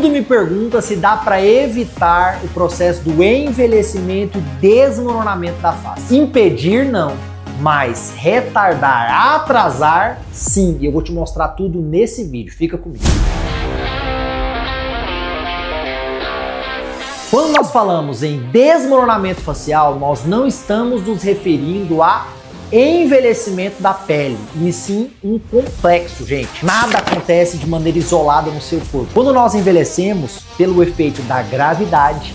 mundo me pergunta se dá para evitar o processo do envelhecimento e desmoronamento da face. Impedir, não. Mas retardar, atrasar, sim. E eu vou te mostrar tudo nesse vídeo. Fica comigo. Quando nós falamos em desmoronamento facial, nós não estamos nos referindo a envelhecimento da pele, e sim um complexo, gente. Nada acontece de maneira isolada no seu corpo. Quando nós envelhecemos, pelo efeito da gravidade,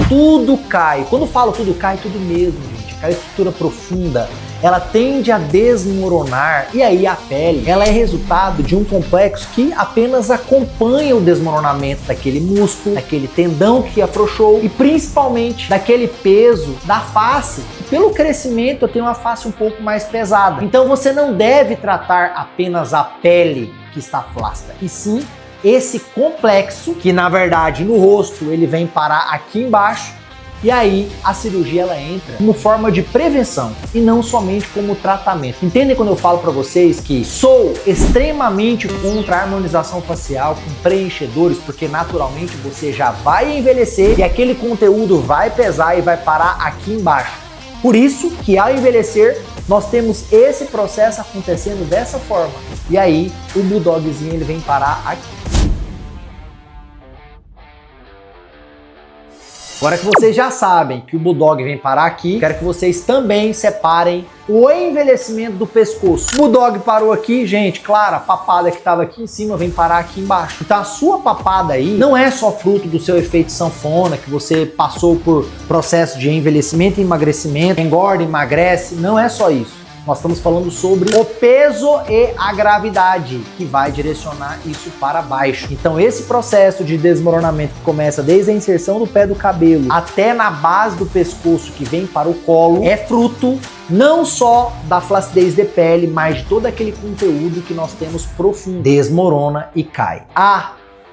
tudo cai. Quando eu falo tudo cai, tudo mesmo, gente. Aquela estrutura profunda, ela tende a desmoronar, e aí a pele, ela é resultado de um complexo que apenas acompanha o desmoronamento daquele músculo, daquele tendão que afrouxou e principalmente daquele peso da face. Pelo crescimento eu tenho uma face um pouco mais pesada. Então você não deve tratar apenas a pele que está flácida, e sim esse complexo que na verdade no rosto ele vem parar aqui embaixo. E aí a cirurgia ela entra como forma de prevenção e não somente como tratamento. Entendem quando eu falo para vocês que sou extremamente contra a harmonização facial com preenchedores, porque naturalmente você já vai envelhecer e aquele conteúdo vai pesar e vai parar aqui embaixo. Por isso que ao envelhecer nós temos esse processo acontecendo dessa forma. E aí o bulldogzinho ele vem parar aqui. Agora que vocês já sabem que o bulldog vem parar aqui, quero que vocês também separem o envelhecimento do pescoço. O bulldog parou aqui, gente, claro, a papada que estava aqui em cima vem parar aqui embaixo. Então a sua papada aí não é só fruto do seu efeito sanfona, que você passou por processo de envelhecimento e emagrecimento, engorda, emagrece, não é só isso. Nós estamos falando sobre o peso e a gravidade, que vai direcionar isso para baixo. Então esse processo de desmoronamento que começa desde a inserção do pé do cabelo até na base do pescoço que vem para o colo é fruto não só da flacidez de pele, mas de todo aquele conteúdo que nós temos profundo. Desmorona e cai.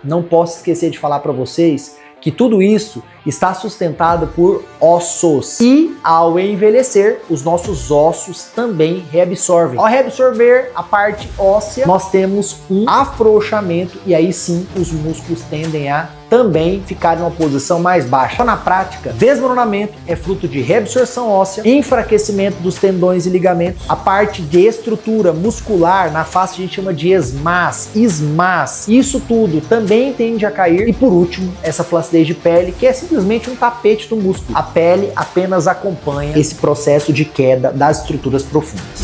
Não posso esquecer de falar para vocês que tudo isso está sustentado por ossos. E ao envelhecer, os nossos ossos também reabsorvem. Ao reabsorver a parte óssea, nós temos um afrouxamento e aí sim os músculos tendem a também ficar em uma posição mais baixa. Então, na prática, desmoronamento é fruto de reabsorção óssea, enfraquecimento dos tendões e ligamentos, a parte de estrutura muscular, na face a gente chama de esmaz, isso tudo também tende a cair. E por último, essa flacidez de pele, que é simplesmente um tapete do músculo. A pele apenas acompanha esse processo de queda das estruturas profundas.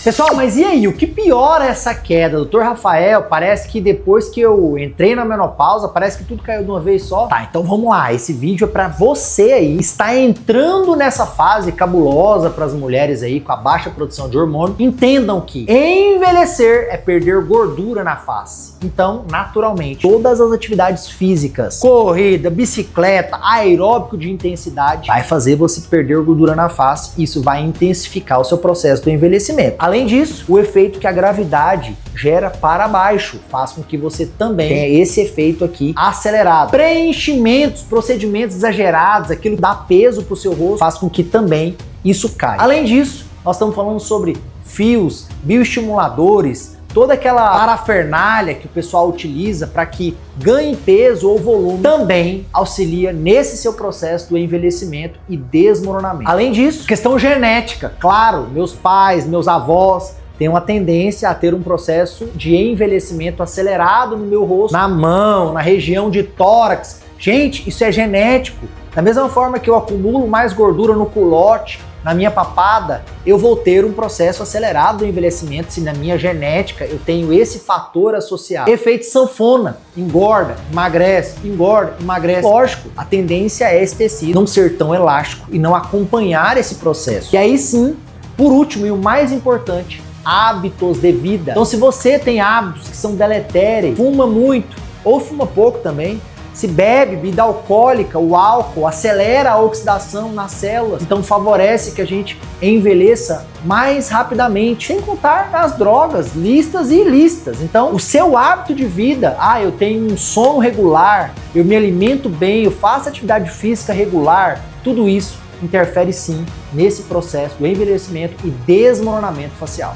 Pessoal, mas e aí? O que piora essa queda? Dr. Rafael, parece que depois que eu entrei na menopausa, parece que tudo caiu de uma vez só. Tá, então vamos lá. Esse vídeo é pra você aí, está entrando nessa fase cabulosa para as mulheres aí com a baixa produção de hormônio. Entendam que envelhecer é perder gordura na face. Então, naturalmente, todas as atividades físicas, corrida, bicicleta, aeróbico de intensidade, vai fazer você perder gordura na face. Isso vai intensificar o seu processo do envelhecimento. Além disso, o efeito que a gravidade gera para baixo faz com que você também tenha esse efeito aqui acelerado. Preenchimentos, procedimentos exagerados, aquilo que dá peso para o seu rosto, faz com que também isso caia. Além disso, nós estamos falando sobre fios, bioestimuladores, toda aquela parafernália que o pessoal utiliza para que ganhe peso ou volume, também auxilia nesse seu processo do envelhecimento e desmoronamento. Além disso, questão genética. Claro, meus pais, meus avós têm uma tendência a ter um processo de envelhecimento acelerado no meu rosto, na mão, na região de tórax. Gente, isso é genético. Da mesma forma que eu acumulo mais gordura no culote, na minha papada, eu vou ter um processo acelerado do envelhecimento se na minha genética eu tenho esse fator associado. Efeito sanfona, engorda, emagrece, engorda, emagrece. Lógico, a tendência é esse tecido não ser tão elástico e não acompanhar esse processo. E aí sim, por último e o mais importante, hábitos de vida. Então se você tem hábitos que são deletérios, fuma muito ou fuma pouco também, se bebe bebida alcoólica, o álcool acelera a oxidação nas células, então favorece que a gente envelheça mais rapidamente, sem contar nas drogas, listas e ilícitas. Então, o seu hábito de vida, eu tenho um sono regular, eu me alimento bem, eu faço atividade física regular, tudo isso interfere sim nesse processo do envelhecimento e desmoronamento facial.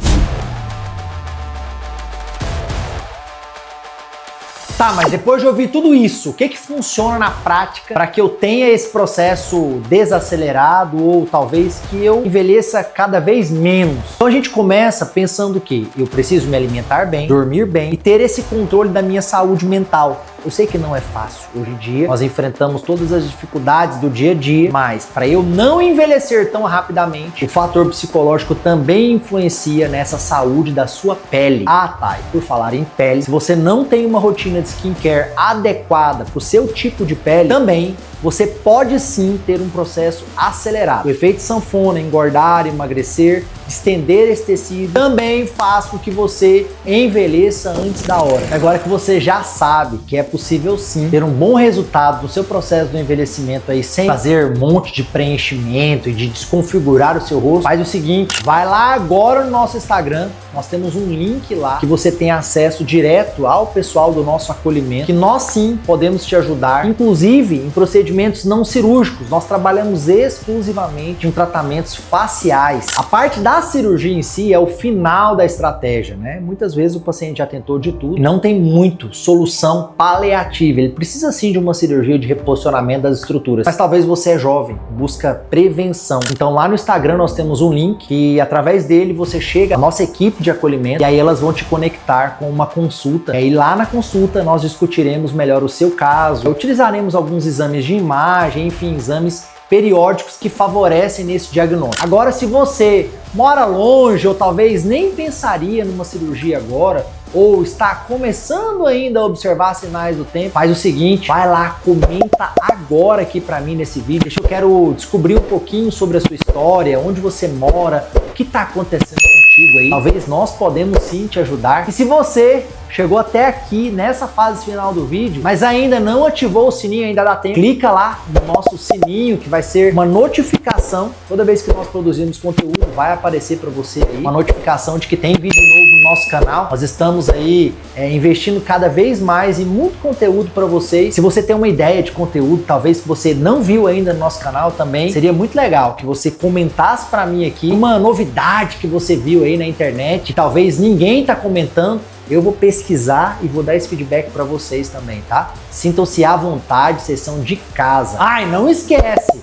Tá, mas depois de ouvir tudo isso, o que que funciona na prática para que eu tenha esse processo desacelerado ou talvez que eu envelheça cada vez menos? Então a gente começa pensando que eu preciso me alimentar bem, dormir bem e ter esse controle da minha saúde mental. Eu sei que não é fácil. Hoje em dia nós enfrentamos todas as dificuldades do dia a dia, mas para eu não envelhecer tão rapidamente, o fator psicológico também influencia nessa saúde da sua pele. Ah, tá. E por falar em pele, se você não tem uma rotina de skincare adequada para o seu tipo de pele, também você pode sim ter um processo acelerado. O efeito sanfona, engordar, emagrecer, estender esse tecido, também faz com que você envelheça antes da hora. Agora que você já sabe que é possível sim ter um bom resultado no seu processo do envelhecimento aí, sem fazer um monte de preenchimento e de desconfigurar o seu rosto, faz o seguinte, vai lá agora no nosso Instagram, nós temos um link lá que você tem acesso direto ao pessoal do nosso acolhimento, que nós sim podemos te ajudar, inclusive em procedimentos não cirúrgicos. Nós trabalhamos exclusivamente em tratamentos faciais. A parte da cirurgia em si é o final da estratégia, né? Muitas vezes o paciente já tentou de tudo e não tem muito solução paliativa. Ele precisa sim de uma cirurgia de reposicionamento das estruturas, mas talvez você é jovem, busca prevenção. Então lá no Instagram nós temos um link e através dele você chega à nossa equipe de acolhimento e aí elas vão te conectar com uma consulta. E aí lá na consulta nós discutiremos melhor o seu caso, utilizaremos alguns exames de imagem, enfim, exames periódicos que favorecem nesse diagnóstico. Agora, se você mora longe ou talvez nem pensaria numa cirurgia agora, ou está começando ainda a observar sinais do tempo, faz o seguinte, vai lá, comenta agora aqui pra mim nesse vídeo. Eu quero descobrir um pouquinho sobre a sua história, onde você mora, o que está acontecendo contigo aí. Talvez nós podemos sim te ajudar. E se você chegou até aqui nessa fase final do vídeo, mas ainda não ativou o sininho, ainda dá tempo, clica lá no nosso sininho que vai ser uma notificação. Toda vez que nós produzirmos conteúdo, vai aparecer para você aí uma notificação de que tem vídeo novo no nosso canal. Nós estamos aí investindo cada vez mais em muito conteúdo para vocês. Se você tem uma ideia de conteúdo, talvez que você não viu ainda no nosso canal também, seria muito legal que você comentasse para mim aqui uma novidade que você viu aí na internet, que talvez ninguém tá comentando. Eu vou pesquisar e vou dar esse feedback para vocês também, tá? Sintam-se à vontade, vocês são de casa. Ah, e não esquece,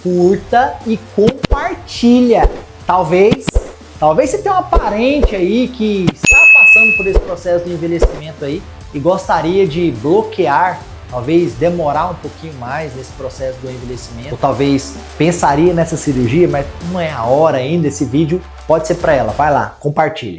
curta e compartilha. Talvez você tenha uma parente aí que está passando por esse processo de envelhecimento aí e gostaria de bloquear, talvez demorar um pouquinho mais nesse processo do envelhecimento, ou talvez pensaria nessa cirurgia, mas não é a hora ainda. Esse vídeo pode ser para ela. Vai lá, compartilha.